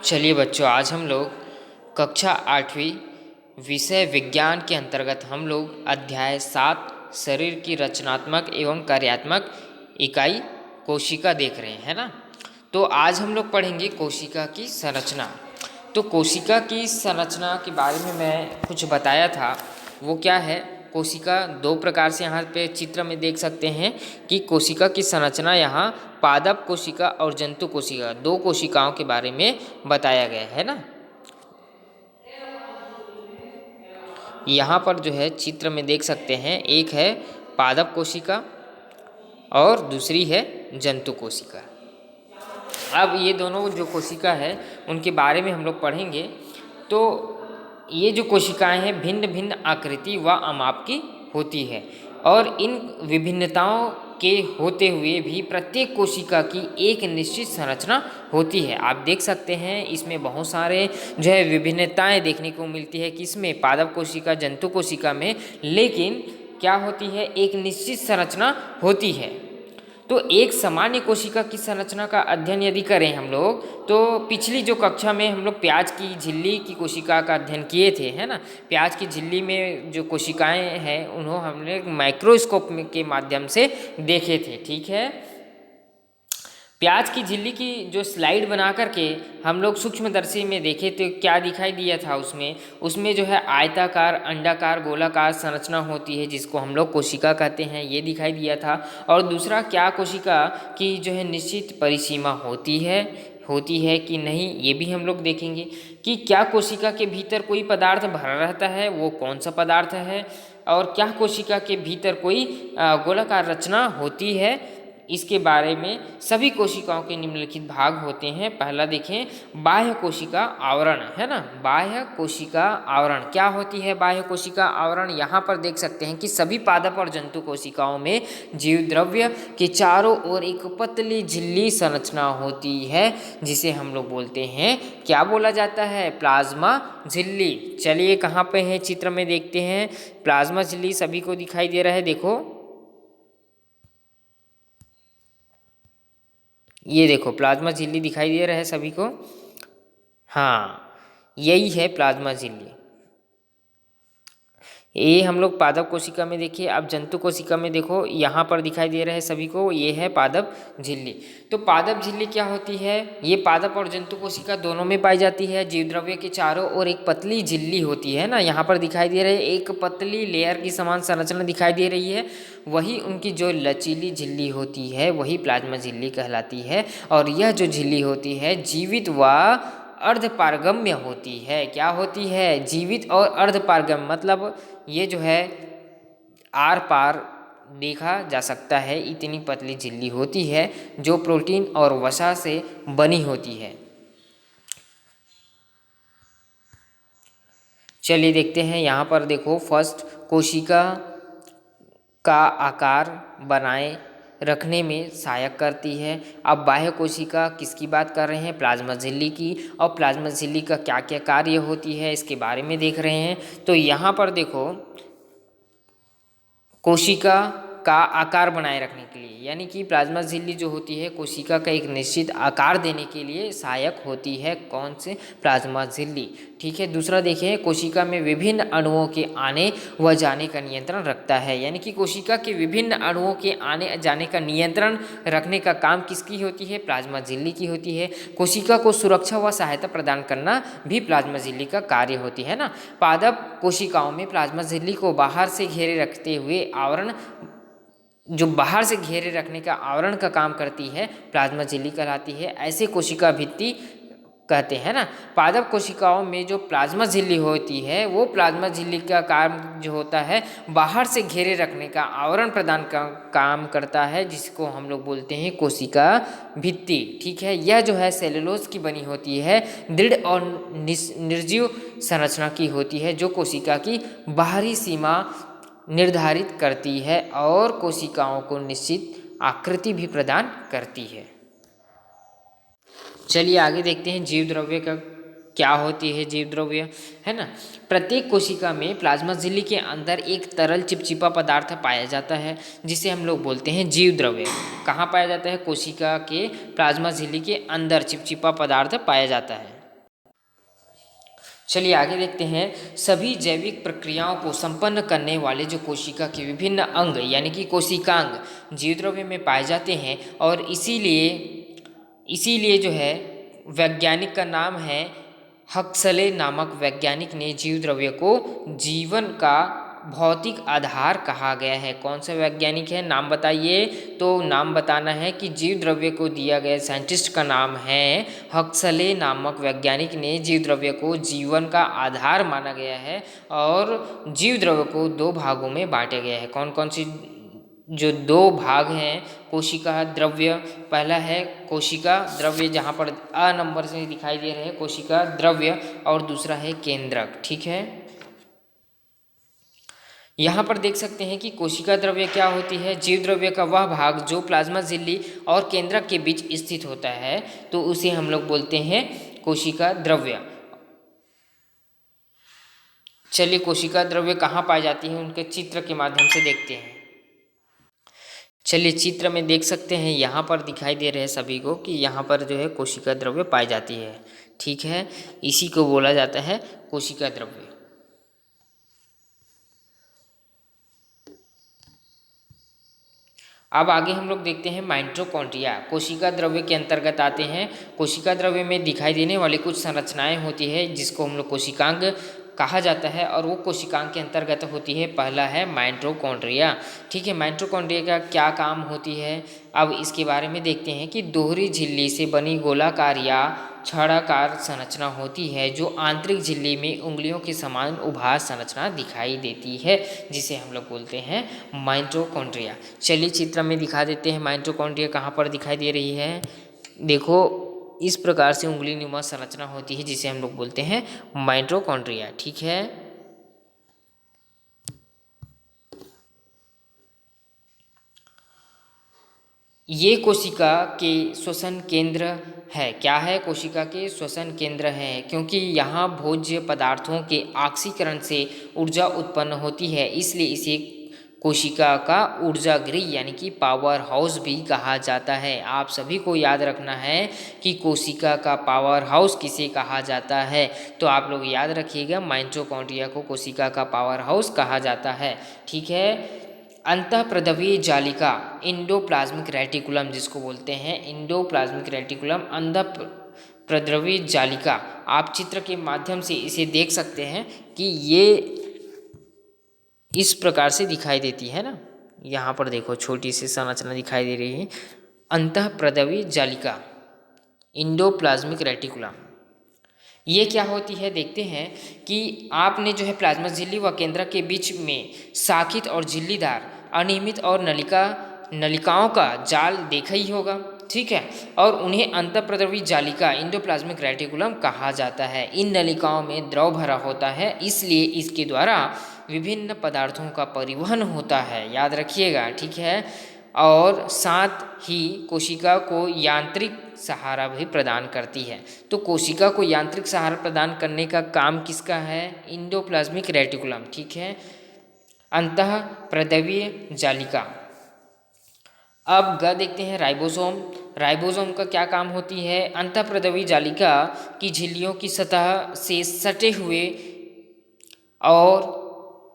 चलिए बच्चों, आज हम लोग कक्षा 8वीं विषय विज्ञान के अंतर्गत हम लोग अध्याय 7 शरीर की रचनात्मक एवं कार्यात्मक इकाई कोशिका देख रहे हैं ना। तो आज हम लोग पढ़ेंगे कोशिका की संरचना। तो कोशिका की संरचना के बारे में मैं कुछ बताया था, वो क्या है। कोशिका दो प्रकार से यहाँ पे चित्र में देख सकते हैं कि कोशिका की संरचना यहाँ पादप कोशिका और जंतु कोशिका, दो कोशिकाओं के बारे में बताया गया है ना। यहाँ पर जो है चित्र में देख सकते हैं, एक है पादप कोशिका और दूसरी है जंतु कोशिका। अब ये दोनों जो कोशिका है उनके बारे में हम लोग पढ़ेंगे। तो ये जो कोशिकाएं हैं भिन्न भिन्न आकृति व आमाप की होती है, और इन विभिन्नताओं के होते हुए भी प्रत्येक कोशिका की एक निश्चित संरचना होती है। आप देख सकते हैं इसमें बहुत सारे जो है विभिन्नताएं देखने को मिलती है, किसमें, पादप कोशिका जंतु कोशिका में, लेकिन क्या होती है, एक निश्चित संरचना होती है। तो एक सामान्य कोशिका की संरचना का अध्ययन यदि करें हम लोग, तो पिछली जो कक्षा में हम लोग प्याज की झिल्ली की कोशिका का अध्ययन किए थे, है ना। प्याज की झिल्ली में जो कोशिकाएं हैं उन्होंने हमने माइक्रोस्कोप के माध्यम से देखे थे, ठीक है। प्याज की झिल्ली की जो स्लाइड बना करके हम लोग सूक्ष्मदर्शी में देखे तो क्या दिखाई दिया था, उसमें जो है आयताकार, अंडाकार, गोलाकार संरचना होती है, जिसको हम लोग कोशिका कहते हैं, ये दिखाई दिया था। और दूसरा, क्या कोशिका की जो है निश्चित परिसीमा होती है कि नहीं, ये भी हम लोग देखेंगे। कि क्या कोशिका के भीतर कोई पदार्थ भरा रहता है, वो कौन सा पदार्थ है, और क्या कोशिका के भीतर कोई गोलाकार रचना होती है, इसके बारे में। सभी कोशिकाओं के निम्नलिखित भाग होते हैं। पहला देखें, बाह्य कोशिका आवरण, है ना। बाह्य कोशिका आवरण क्या होती है? बाह्य कोशिका आवरण यहाँ पर देख सकते हैं कि सभी पादप और जंतु कोशिकाओं में जीव द्रव्य के चारों ओर एक पतली झिल्ली संरचना होती है, जिसे हम लोग बोलते हैं, क्या बोला जाता है? प्लाज्मा झिल्ली। चलिए कहाँ पे है चित्र में देखते हैं। प्लाज्मा झिल्ली सभी को दिखाई दे रहा है, देखो, ये देखो प्लाज्मा झिल्ली दिखाई दे रहा है सभी को। हाँ, यही है प्लाज्मा झिल्ली। ये हम लोग पादप कोशिका में देखिए। अब जंतु कोशिका में देखो, यहाँ पर दिखाई दे रहा है सभी को, ये है पादप झिल्ली। तो पादप झिल्ली क्या होती है? ये पादप और जंतु कोशिका दोनों में पाई जाती है। जीवद्रव्य के चारों ओर एक पतली झिल्ली होती है ना, यहाँ पर दिखाई दे रही है, एक पतली लेयर की समान संरचना दिखाई दे रही है। वही उनकी जो लचीली झिल्ली होती है वही प्लाज्मा झिल्ली कहलाती है। और यह जो झिल्ली होती है जीवित व अर्धपारगम्य होती है। क्या होती है? जीवित और अर्धपारगम्य, मतलब ये जो है आर पार देखा जा सकता है, इतनी पतली झिल्ली होती है जो प्रोटीन और वसा से बनी होती है। चलिए देखते हैं, यहाँ पर देखो, फर्स्ट, कोशिका का आकार बनाए रखने में सहायक करती है। अब बाह्य कोशिका किसकी बात कर रहे हैं? प्लाज्मा झिल्ली की। और प्लाज्मा झिल्ली का क्या क्या कार्य होती है इसके बारे में देख रहे हैं। तो यहाँ पर देखो, कोशिका का आकार बनाए रखने के लिए, यानी कि प्लाज्मा झिल्ली जो होती है कोशिका का एक निश्चित आकार देने के लिए सहायक होती है। कौन से? प्लाज्मा झिल्ली, ठीक है। दूसरा देखें, कोशिका में विभिन्न अणुओं के आने व जाने का नियंत्रण रखता है, यानी कि कोशिका के विभिन्न अणुओं के आने जाने का नियंत्रण रखने का काम किसकी होती है? प्लाज्मा झिल्ली की होती है। कोशिका को सुरक्षा व सहायता प्रदान करना भी प्लाज्मा झिल्ली का कार्य होती है ना। पादप कोशिकाओं में प्लाज्मा झिल्ली को बाहर से घेरे रखते हुए आवरण, जो बाहर से घेरे रखने का आवरण का काम करती है, प्लाज्मा झिल्ली कहलाती है। ऐसे कोशिका भित्ति कहते हैं ना। पादप कोशिकाओं में जो प्लाज्मा झिल्ली होती है, वो प्लाज्मा झिल्ली का काम जो होता है बाहर से घेरे रखने का आवरण प्रदान का काम करता है, जिसको हम लोग बोलते हैं कोशिका भित्ति, ठीक है। यह जो है सेलुलोज की बनी होती है, दृढ़ और निर्जीव संरचना की होती है, जो कोशिका की बाहरी सीमा निर्धारित करती है और कोशिकाओं को निश्चित आकृति भी प्रदान करती है। चलिए आगे देखते हैं, जीव द्रव्य का क्या होती है। जीव द्रव्य, है ना, प्रत्येक कोशिका में प्लाज्मा झिल्ली के अंदर एक तरल चिपचिपा पदार्थ पाया जाता है, जिसे हम लोग बोलते हैं जीव द्रव्य। कहाँ पाया जाता है? कोशिका के प्लाज्मा झिल्ली के अंदर चिपचिपा पदार्थ पाया जाता है। चलिए आगे देखते हैं। सभी जैविक प्रक्रियाओं को संपन्न करने वाले जो कोशिका के विभिन्न अंग यानी कि कोशिकांग जीवद्रव्य में पाए जाते हैं, और इसीलिए इसीलिए जो है वैज्ञानिक का नाम है हक्सले नामक वैज्ञानिक ने जीवद्रव्य को जीवन का भौतिक आधार कहा गया है। कौन सा वैज्ञानिक है, नाम बताइए। तो नाम बताना है कि जीव द्रव्य को दिया गया साइंटिस्ट का नाम है हक्सले नामक वैज्ञानिक ने जीव द्रव्य को जीवन का आधार माना गया है, और जीव द्रव्य को दो भागों में बांटा गया है। कौन कौन सी जो दो भाग हैं कोशिका द्रव्य, पहला है कोशिका द्रव्य जहाँ पर अ नंबर से दिखाई दे रहे हैं कोशिका द्रव्य, और दूसरा है केंद्रक। ठीक है, यहाँ पर देख सकते हैं कि कोशिका द्रव्य क्या होती है। जीव द्रव्य का वह भाग जो प्लाज्मा झिल्ली और केंद्रक के बीच स्थित होता है, तो उसे हम लोग बोलते हैं कोशिका द्रव्य। चलिए कोशिका द्रव्य कहाँ पाई जाती है उनके चित्र के माध्यम से देखते हैं। चलिए चित्र में देख सकते हैं, यहाँ पर दिखाई दे रहे हैं सभी को कि यहाँ पर जो है कोशिका द्रव्य पाई जाती है। ठीक है, इसी को बोला जाता है कोशिका द्रव्य। अब आगे हम लोग देखते हैं माइटोकॉन्ड्रिया कोशिका द्रव्य के अंतर्गत आते हैं। कोशिका द्रव्य में दिखाई देने वाली कुछ संरचनाएं होती है जिसको हम लोग कोशिकांग कहा जाता है, और वो कोशिकांग के अंतर्गत होती है। पहला है माइटोकॉन्ड्रिया। ठीक है, माइटोकॉन्ड्रिया का क्या काम होती है, अब इसके बारे में देखते हैं कि दोहरी झिल्ली से बनी गोलाकार या छड़ाकार संरचना होती है जो आंतरिक झिल्ली में उंगलियों के समान उभार संरचना दिखाई देती है, जिसे हम लोग बोलते हैं माइटोकॉन्ड्रिया। चलिए चित्र में दिखा देते हैं माइटोकॉन्ड्रिया कहाँ पर दिखाई दे रही है। देखो इस प्रकार से उंगली नुमा संरचना होती है जिसे हम लोग बोलते हैं माइटोकॉन्ड्रिया। ठीक है, ये कोशिका के श्वसन केंद्र है। क्या है, कोशिका के श्वसन केंद्र है, क्योंकि यहाँ भोज्य पदार्थों के ऑक्सीकरण से ऊर्जा उत्पन्न होती है, इसलिए इसे कोशिका का ऊर्जा गृह यानी कि पावर हाउस भी कहा जाता है। आप सभी को याद रखना है कि कोशिका का पावर हाउस किसे कहा जाता है, तो आप लोग याद रखिएगा माइटोकॉन्ड्रिया को कोशिका का पावर हाउस कहा जाता है। ठीक है, अंतःप्रद्रवीय जालिका इंडोप्लाज्मिक रेटिकुलम जिसको बोलते हैं इंडोप्लाज्मिक रेटिकुलम अंतःप्रद्रवीय जालिका, आप चित्र के माध्यम से इसे देख सकते हैं कि ये इस प्रकार से दिखाई देती है ना। यहाँ पर देखो छोटी सी संरचना दिखाई दे रही है, अंतःप्रद्रवीय जालिका इंडोप्लाज्मिक रेटिकुलम। ये क्या होती है देखते हैं कि आपने जो है प्लाज्मा झिल्ली व केंद्रक के बीच में शाखित और झिल्लीदार अनियमित और नलिकाओं का जाल देखा ही होगा। ठीक है, और उन्हें अंतःप्रद्रवीय जालिका इंडोप्लाज्मिक रेटिकुलम कहा जाता है। इन नलिकाओं में द्रव भरा होता है, इसलिए इसके द्वारा विभिन्न पदार्थों का परिवहन होता है, याद रखिएगा। ठीक है, और साथ ही कोशिका को यांत्रिक सहारा भी प्रदान करती है। तो कोशिका को यांत्रिक सहारा प्रदान करने का काम किसका है, इंडोप्लाज्मिक रेटिकुलम। ठीक है, अंतःप्रद्रवीय जालिका। अब देखते हैं राइबोसोम। राइबोसोम का क्या काम होती है, अंतःप्रद्रवीय जालिका की झिल्लियों की सतह से सटे हुए और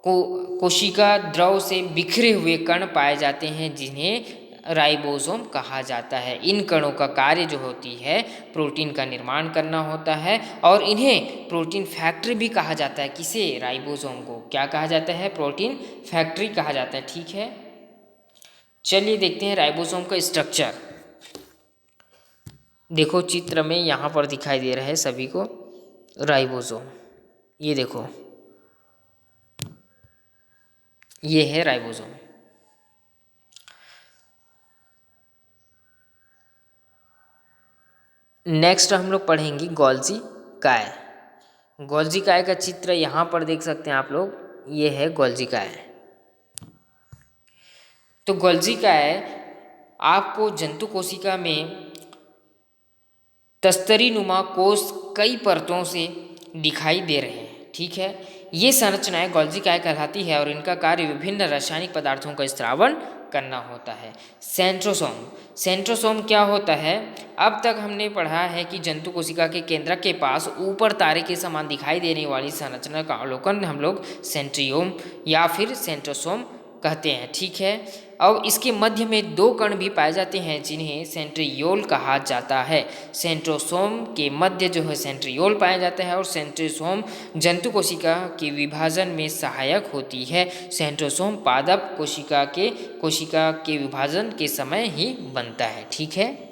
कोशिका द्रव से बिखरे हुए कण पाए जाते हैं जिन्हें राइबोसोम कहा जाता है। इन कणों का कार्य जो होती है प्रोटीन का निर्माण करना होता है, और इन्हें प्रोटीन फैक्ट्री भी कहा जाता है। किसे, राइबोसोम को क्या कहा जाता है, प्रोटीन फैक्ट्री कहा जाता है। ठीक है, चलिए देखते हैं राइबोसोम का स्ट्रक्चर। देखो चित्र में यहाँ पर दिखाई दे रहा है सभी को राइबोसोम, ये देखो ये है राइबोसोम। नेक्स्ट हम लोग पढ़ेंगे गोल्जी काय। गोल्जी काय का चित्र यहाँ पर देख सकते हैं आप लोग, ये है गोल्जी काय। तो गोल्जी काय आपको जंतु कोशिका में तस्तरी नुमा कोष कई परतों से दिखाई दे रहे हैं। ठीक है, ये संरचनाएं गोल्जी काय कहलाती है, और इनका कार्य विभिन्न रासायनिक पदार्थों का स्त्रावण करना होता है। सेंट्रोसोम, सेंट्रोसोम क्या होता है? अब तक हमने पढ़ा है कि जंतु कोशिका के केंद्रक के पास ऊपर तारे के समान दिखाई देने वाली संरचना का अवलोकन हम लोग सेंट्रियोम या फिर सेंट्रोसोम कहते हैं। ठीक है, और इसके मध्य में दो कण भी पाए जाते हैं जिन्हें सेंट्रियोल कहा जाता है। सेंट्रोसोम के मध्य जो है सेंट्रियोल पाया जाता है और सेंट्रोसोम जंतु कोशिका के विभाजन में सहायक होती है। सेंट्रोसोम पादप कोशिका के विभाजन के समय ही बनता है। ठीक है।